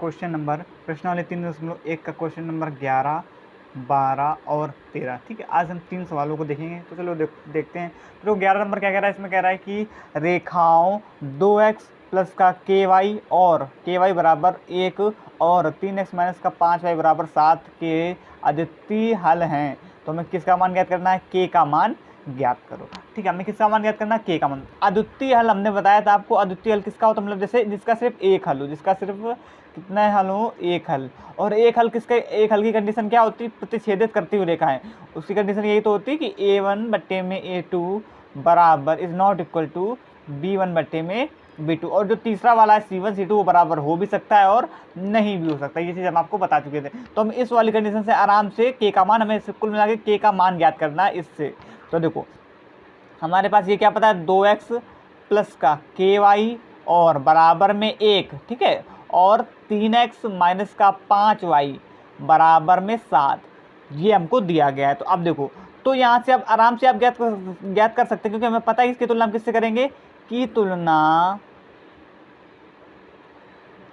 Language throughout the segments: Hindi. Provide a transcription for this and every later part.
क्वेश्चन नंबर प्रश्नावली 3.1 का क्वेश्चन नंबर 11, 12 और 13। ठीक है, आज हम 3 सवालों को देखेंगे। तो चलो देखते हैं। तो 11 नंबर क्या कह रहा है, इसमें कह रहा है कि रेखाओं 2x प्लस का ky और ky बराबर 1 और 3x माइनस का 5y बराबर 7 के अद्वितीय हल हैं। तो हमें किसका मान ज्ञात करना है, k का मान ज्ञात करो। ठीक है, हमें किसका मान ज्ञात करना है, k का मान। अद्वितीय हल हमने बताया था आपको, अद्वितीय हल किसका होता है, मतलब जैसे जिसका सिर्फ एक हल हो, जिसका सिर्फ कितना हल हो, एक हल। और एक हल किसका, एक हल की कंडीशन क्या होती है, प्रतिच्छेदित करती हुई रेखाएं। उसकी कंडीशन यही तो होती है कि a1 बट्टे में a2 बराबर is not equal to b1 बट्टे में b2। और जो तीसरा वाला है c1 c2 वो बराबर हो भी सकता है और नहीं भी हो सकता है। ये चीज़ हम आपको बता चुके थे। तो हम इस वाली कंडीशन से आराम से k का मान, हमें कुल मिला के k का मान ज्ञात करना है इससे। तो देखो हमारे पास ये क्या पता है, 2x प्लस का ky और बराबर में 1, ठीक है, और 3x माइनस का 5y बराबर में 7, ये हमको दिया गया है। तो अब देखो, तो यहाँ से अब आराम से आप ज्ञात कर सकते हैं, क्योंकि हमें पता है इसकी तुलना हम किससे करेंगे, की तुलना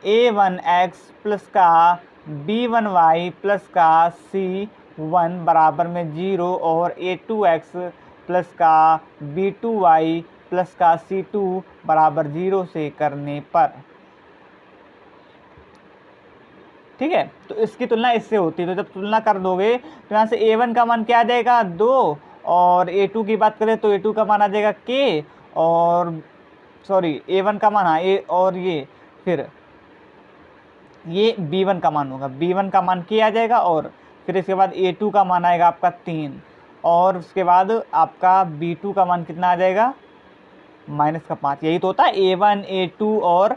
a1x प्लस का b1y प्लस का c1 बराबर में 0 और a2x प्लस का b2y प्लस का c2 बराबर 0 से करने पर। ठीक है, तो इसकी तुलना इससे होती है। तो जब तुलना कर दोगे तो यहाँ से a1 का मान क्या आ जाएगा, 2, और a2 की बात करें तो a2 का मान आ जाएगा k, और सॉरी a1 का मान, हाँ a, और ये फिर ये b1 का मान होगा, b1 का मान k आ जाएगा, और फिर इसके बाद a2 का मान आएगा आपका 3, और उसके बाद आपका b2 का मान कितना आ जाएगा, माइनस का 5। यही तो होता है a1 a2 और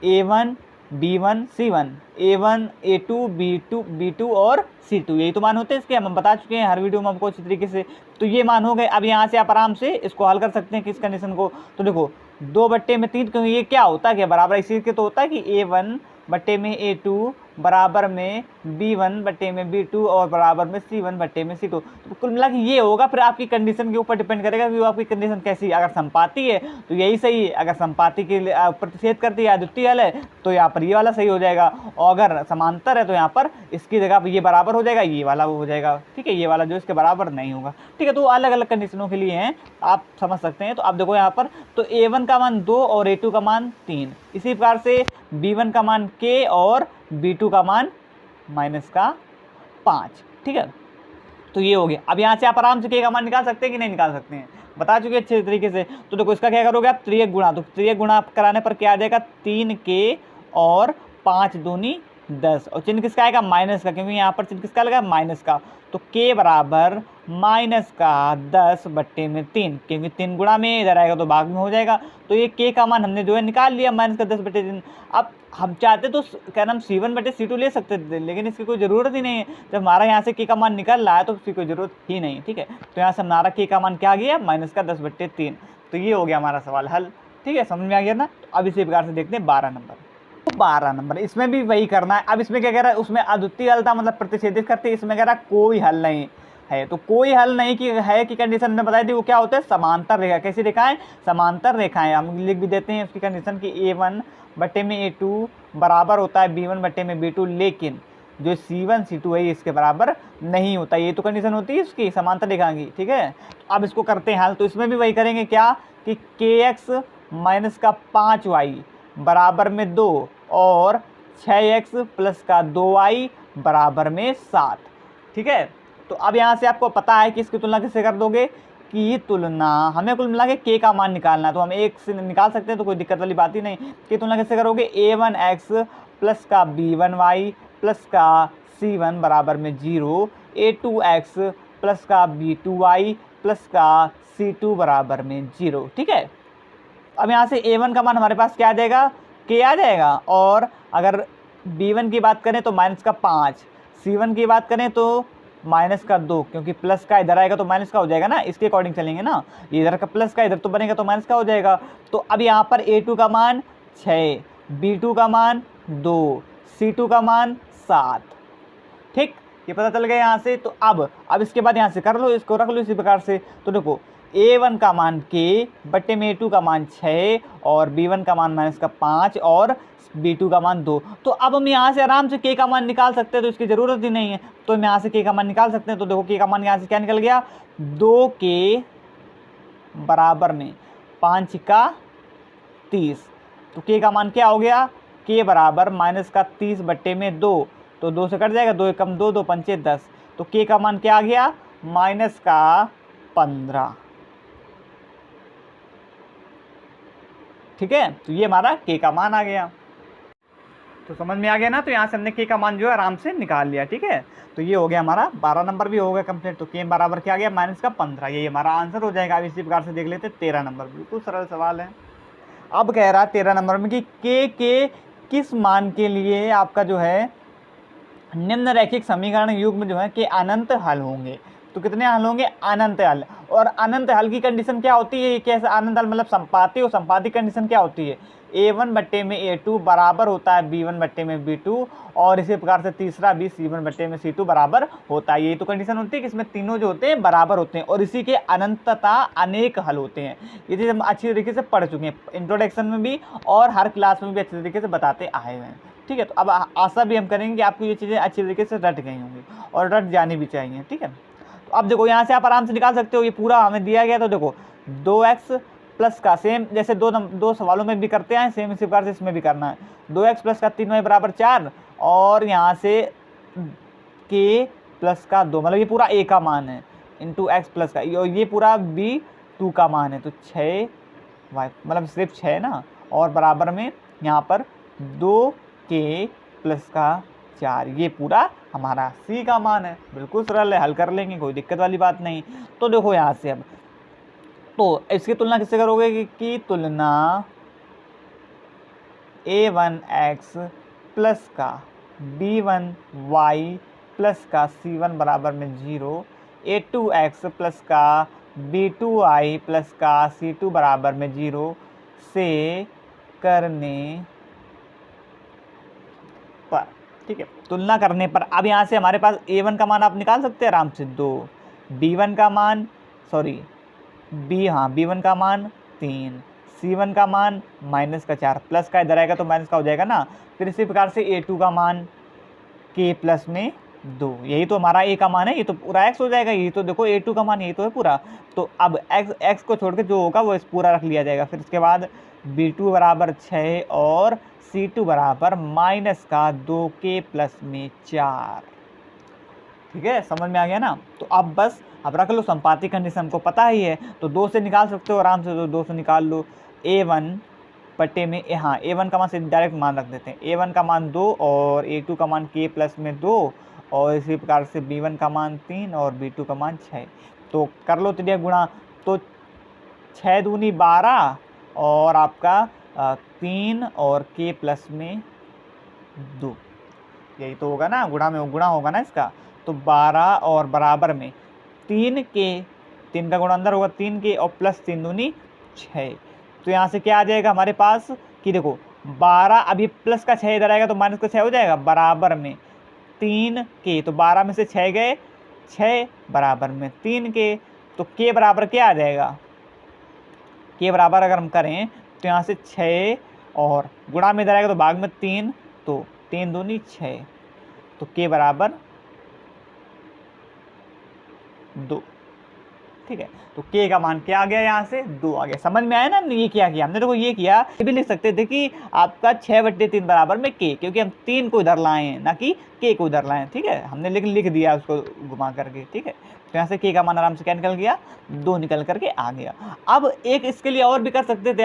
a1 b1 c1, a1 a2 b2 और c2, यही तो मान होते हैं इसके, हम बता चुके हैं हर वीडियो में आपको अच्छी तरीके से। तो ये मान हो गए। अब यहाँ से आप आराम से इसको हल कर सकते हैं किस कंडीशन को। तो देखो 2 बट्टे में 3, क्योंकि ये क्या होता है, क्या बराबर इसी के तो होता है कि a1 बट्टे में a2 बराबर में b1 बट्टे में b2 और बराबर में c1 बट्टे में c2। तो कुल मिला के ये होगा। फिर आपकी कंडीशन के ऊपर डिपेंड करेगा कि वो आपकी कंडीशन कैसी है। अगर संपाती है तो यही सही है, अगर संपाती के लिए प्रतिच्छेद करती है, अद्वितीय हल है, तो यहाँ पर ये वाला सही हो जाएगा, और अगर समांतर है तो यहाँ पर इसकी जगह पर ये बराबर हो जाएगा, ये वाला वो हो जाएगा। ठीक है, ये वाला जो इसके बराबर नहीं होगा। ठीक है, तो अलग अलग कंडीशनों के लिए हैं, आप समझ सकते हैं। तो आप देखो यहाँ पर तो a1 का मान 2 और a2 का मान 3, इसी प्रकार से b1 का मान k और b2 का मान माइनस का 5। ठीक है, तो ये हो गया। अब यहाँ से आप आराम से k का मान निकाल सकते हैं कि नहीं निकाल सकते हैं, बता चुके अच्छे तरीके से। तो देखो इसका क्या करोगे आप, 3 गुणा, तो 3 गुणा कराने पर क्या आ जाएगा, 3k और 5 दूनी 10, और चिन्ह किसका आएगा, माइनस का, क्योंकि यहाँ पर चिन्ह किसका लगा, माइनस का। तो k बराबर माइनस का 10 बट्टे में 3, क्योंकि 3 गुणा में इधर आएगा तो भाग में हो जाएगा। तो ये k का मान हमने जो है निकाल लिया, माइनस का 10 बट्टे 3। अब हम चाहते तो क्या नाम c1 बटे c2 ले सकते थे, लेकिन इसकी कोई ज़रूरत ही नहीं है। जब हमारा यहाँ से k का मान निकल रहा है तो उसकी कोई ज़रूरत ही नहीं। ठीक है, तो यहाँ से हमारा k का मान क्या आ गया, माइनस का 10 बट्टे 3। तो ये हो गया हमारा सवाल हल। ठीक है, समझ में आ गया ना। तो अब इसी प्रकार से देखते हैं 12 नंबर। 12 नंबर इसमें भी वही करना है। अब इसमें क्या कह रहा है, उसमें अद्वितीय हल था, मतलब प्रतिच्छेदित करते, इसमें कह रहा है कोई हल नहीं है। तो कोई हल नहीं की है कि कंडीशन में बताई थी, वो क्या होता है, समांतर रेखा। कैसी रेखाएं, समांतर रेखाएं। हम लिख भी देते हैं उसकी कंडीशन की a1 बट्टे में a2 बराबर होता है b1 बट्टे में b2, लेकिन जो c1 c2 है इसके बराबर नहीं होता। ये तो कंडीशन होती है उसकी समांतर रेखा की। ठीक है, अब इसको करते हैं हल। तो इसमें भी वही करेंगे, क्या कि kx माइनस का 5y बराबर में 2 और 6x प्लस का 2y बराबर में 7। ठीक है, तो अब यहाँ से आपको पता है कि इसकी तुलना किससे कर दोगे, कि तुलना हमें कुल मिला के k का मान निकालना है, तो हम एक से निकाल सकते हैं, तो कोई दिक्कत वाली बात ही नहीं। की तुलना किससे करोगे, a1x प्लस का b1y प्लस का c1 बराबर में 0, a2x प्लस का b2y प्लस का c2 बराबर में 0। ठीक है, अब यहाँ से a1 का मान हमारे पास क्या आ जाएगा, k आ जाएगा, और अगर b1 की बात करें तो माइनस का 5, c1 की बात करें तो माइनस का 2, क्योंकि प्लस का इधर आएगा तो माइनस का हो जाएगा ना, इसके अकॉर्डिंग चलेंगे ना, इधर का प्लस का इधर तो बनेगा तो माइनस का हो जाएगा। तो अब यहाँ पर a2 का मान 6, b2 का मान 2, c2 का मान 7। ठीक, ये पता चल गया यहाँ से। तो अब इसके बाद यहाँ से कर लो, इसको रख लो इसी प्रकार से। तो देखो A1 का मान k बट्टे में A2 का मान 6 और B1 का मान माइनस का 5 और B2 का मान 2। तो अब हम यहाँ से आराम से k का मान निकाल सकते हैं, तो इसकी ज़रूरत ही नहीं है। तो हम यहाँ से k का मान निकाल सकते हैं। तो देखो k का मान यहाँ से क्या निकल गया, 2k बराबर में 5 का 30। तो k का मान क्या हो गया, k बराबर माइनस का 30 बट्टे में 2। तो 2 से कट जाएगा, 2 एकम 2, 2 पंचे 10। तो k का मान क्या आ गया, माइनस का 15। ठीक है, तो ये हमारा k का मान आ गया। तो समझ में आ गया ना। तो यहाँ से हमने k का मान जो है आराम से निकाल लिया। ठीक है, तो ये हो गया हमारा 12 नंबर भी हो गया कंप्लीट। तो k बराबर क्या आ गया, माइनस का 15। ये हमारा आंसर हो जाएगा। अब इसी प्रकार से देख लेते हैं 13 नंबर, बिल्कुल सरल सवाल है। अब कह रहा है 13 नंबर में कि k के किस मान के लिए आपका जो है निम्न रैखिक समीकरण युग्म जो है के अनंत हल होंगे। तो कितने हल होंगे, अनंत हल। और अनंत हल की कंडीशन क्या होती है, कैसे अनंत हल मतलब संपाती, और संपाती कंडीशन क्या होती है, A1 बट्टे में A2 बराबर होता है B1 बट्टे में B2, और इसी प्रकार से तीसरा भी C1 बट्टे में C2 बराबर होता है। यही तो कंडीशन होती है कि इसमें तीनों जो होते हैं बराबर होते हैं और इसी के अनंतता अनेक हल होते हैं। ये चीज़ हम अच्छी तरीके से पढ़ चुके हैं, इंट्रोडक्शन में भी और हर क्लास में भी अच्छी तरीके से बताते आए हैं। ठीक है, तो अब आशा भी हम करेंगे कि आपको ये चीज़ें अच्छी तरीके से रट गई होंगी और रट जानी भी चाहिए। ठीक है, तो अब देखो यहाँ से आप आराम से निकाल सकते हो, ये पूरा हमें दिया गया। तो देखो 2x प्लस का सेम जैसे दो सवालों में भी करते हैं, सेम इसी प्रकार से इसमें भी करना है। 2x प्लस का 3y बराबर 4 और यहाँ से k प्लस का 2, मतलब ये पूरा a का मान है इंटू x प्लस का, ये पूरा b2 का मान है। तो 6y मतलब सिर्फ 6 ना, और बराबर में यहाँ पर 2k प्लस का 4, ये पूरा हमारा c का मान है। बिल्कुल सरल है, हल कर लेंगे, कोई दिक्कत वाली बात नहीं। तो देखो यहाँ से अब तो इसकी तुलना किससे करोगे कि तुलना a1x प्लस का b1y प्लस का c1 बराबर में 0, a2x प्लस का b2y प्लस का c2 बराबर में 0 से करने पर। ठीक है, तुलना करने पर अब यहाँ से हमारे पास a1 का मान आप निकाल सकते हैं आराम से 2, b1 का मान b1 का मान 3, c1 का मान माइनस का 4, प्लस का इधर आएगा तो माइनस का हो जाएगा ना। फिर इसी प्रकार से a2 का मान k प्लस में 2, यही तो हमारा a का मान है, ये तो पूरा x हो जाएगा। ये तो देखो a2 का मान यही तो है पूरा। तो अब x को छोड़ के जो होगा वो इस पूरा रख लिया जाएगा। फिर इसके बाद b2 बराबर 6 और c2 बराबर माइनस का 2k प्लस में 4। ठीक है, समझ में आ गया ना। तो अब बस अब रख लो, संपाती कंडीशन हमको पता ही है, तो 2 से निकाल सकते हो आराम से। तो 2 से निकाल लो, a1 बट्टे में हाँ a1 का मान से डायरेक्ट मान रख देते हैं, a1 का मान 2 और a2 का मान k प्लस में 2 और इसी प्रकार से b1 का मान 3 और b2 का मान 6। तो कर लो त्रिज्या गुणा, तो 6 दूनी 12 और आपका 3 और k प्लस में 2, यही तो होगा ना, गुणा में गुणा होगा ना इसका। तो 12 और बराबर में 3k, 3 का गुणा अंदर होगा 3k और प्लस 3 दूनी 6। तो यहाँ से क्या आ जाएगा हमारे पास कि देखो 12, अभी प्लस का 6 इधर आएगा तो माइनस का 6 हो जाएगा, बराबर में 3k। तो 12 में से 6 गए, 6 बराबर में 3k। तो k बराबर क्या आ जाएगा, k बराबर अगर हम करें तो यहाँ से 6 और गुणा में इधर आएगा तो भाग में 3, तो 3 दूनी 6, तो k बराबर 2। ठीक है, तो k का मान क्या आ गया, यहाँ से 2 आ गया। समझ में आया ना हमने ये क्या किया, हमने देखो ये किया, ये भी लिख सकते थे कि आपका 6/3 बराबर में k, क्योंकि हम 3 को इधर लाए हैं ना कि k को इधर लाए हैं। ठीक है, हमने लेकिन लिख दिया उसको घुमा करके। ठीक है, तो यहाँ से k का मान आराम से क्या निकल गया, 2 निकल करके आ गया। अब एक इसके लिए और भी कर सकते थे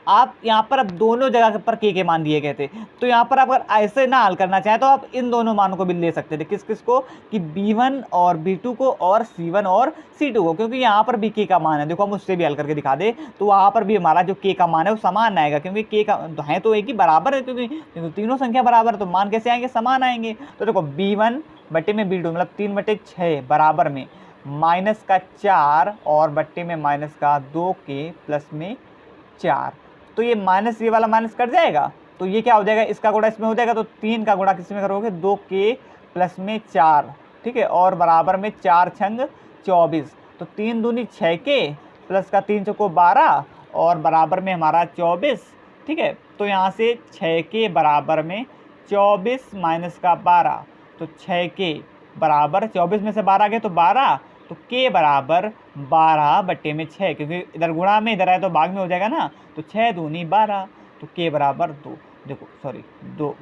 आप यहाँ पर अब दोनों जगह पर k के मान दिए गए थे, तो यहाँ पर अगर ऐसे ना हल करना चाहें तो आप इन दोनों मानों को भी ले सकते थे। किस किस को, कि b1 और b2 को और c1 और c2 को, क्योंकि यहाँ पर भी k का मान है। देखो हम उससे भी हल करके दिखा दे तो वहाँ पर भी हमारा जो k का मान है वो समान आएगा, क्योंकि k का तो है तो एक ही बराबर है, क्योंकि तीनों संख्या बराबर है तो मान कैसे आएंगे, समान आएंगे। तो देखो b1 बट्टे में b2 मतलब 3/6 बराबर में माइनस का 4 और बट्टे में माइनस का 2k प्लस में 4। तो ये माइनस, ये वाला माइनस कट जाएगा, तो ये क्या हो जाएगा, इसका गुणा इसमें हो जाएगा। तो 3 का गुणा किस में करोगे, 2k प्लस में 4। ठीक है, और बराबर में 4 छंग 24, तो 3 दूनी 6k प्लस का 3 चौको 12 और बराबर में हमारा 24, ठीक है। तो यहाँ से 6 के बराबर में 24 माइनस का 12, तो 6 के बराबर 24 में से 12 गए तो 12, तो के बराबर 12 बट्टे में 6, क्योंकि इधर गुणा में इधर आए तो भाग में हो जाएगा ना, तो 6 दूनी 12, तो के बराबर 2, देखो सॉरी 2।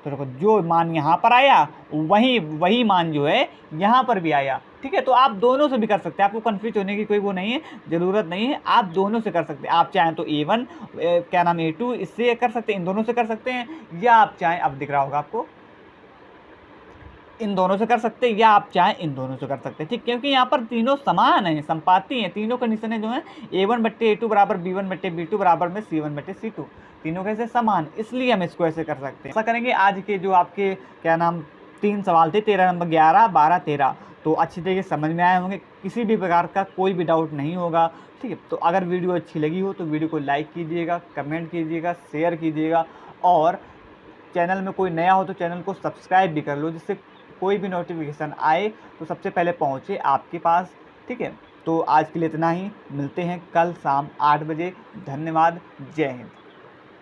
तो देखो जो मान यहाँ पर आया वही मान जो है यहाँ पर भी आया, ठीक है। तो आप दोनों से भी कर सकते हैं, आपको कंफ्यूज होने की कोई वो नहीं है, ज़रूरत नहीं है, आप दोनों से कर सकते हैं। आप चाहें तो A1 क्या नाम A2 इससे कर सकते हैं, इन दोनों से कर सकते हैं, या आप चाहें, अब दिख रहा होगा आपको, इन दोनों से कर सकते हैं, या आप चाहें इन दोनों से कर सकते हैं, ठीक। क्योंकि यहाँ पर तीनों समान हैं, संपाती हैं, तीनों कंडीशनें जो हैं A1 बट्टे A2 बराबर B1 बट्टे B2 बराबर में C1 बट्टे C2, तीनों कैसे समान, इसलिए हम इसको ऐसे कर सकते हैं। ऐसा करेंगे आज के जो आपके क्या नाम 3 सवाल थे 13 नंबर 11, 12, 13, तो अच्छी तरीके से समझ में आए होंगे, किसी भी प्रकार का कोई भी डाउट नहीं होगा, ठीक है। तो अगर वीडियो अच्छी लगी हो तो वीडियो को लाइक कीजिएगा, कमेंट कीजिएगा, शेयर कीजिएगा, और चैनल में कोई नया हो तो चैनल को सब्सक्राइब भी कर लो, जिससे कोई भी नोटिफिकेशन आए तो सबसे पहले पहुंचे आपके पास, ठीक है। तो आज के लिए इतना ही, मिलते हैं कल शाम 8 बजे। धन्यवाद, जय हिंद।